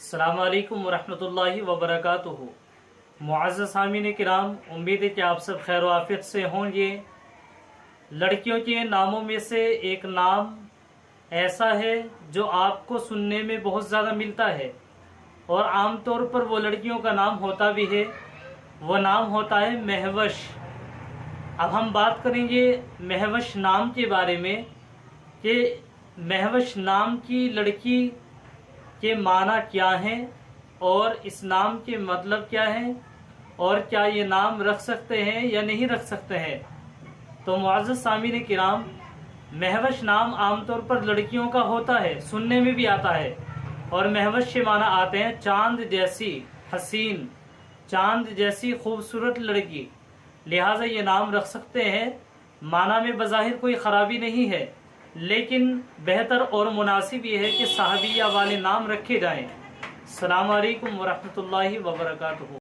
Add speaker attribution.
Speaker 1: अस्सलाम वालेकुम वरहमतुल्लाहि वबरकातुहू। मुअज़्ज़ज़ सामीन किराम, उम्मीद है कि आप सब खैर आफियत से होंगे। लड़कियों के नामों में से एक नाम ऐसा है जो आपको सुनने में बहुत ज़्यादा मिलता है और आम तौर पर वो लड़कियों का नाम होता भी है। वो नाम होता है महवश। अब हम बात करेंगे महवश नाम के बारे में कि महवश नाम की लड़की के माना क्या हैं और इस नाम के मतलब क्या है और क्या ये नाम रख सकते हैं या नहीं रख सकते हैं। तो मुअज़्ज़ज़ सामीन किराम, महवश नाम आमतौर पर लड़कियों का होता है, सुनने में भी आता है और महवश के माना आते हैं चांद जैसी हसीन, चांद जैसी खूबसूरत लड़की। लिहाजा ये नाम रख सकते हैं। माना में बज़ाहिर कोई ख़राबी नहीं है, लेकिन बेहतर और मुनासिब ये है कि साहबिया वाले नाम रखे जाएं। अस्सलाम वालेकुम वरहमतुल्लाहि वबरकातुहू।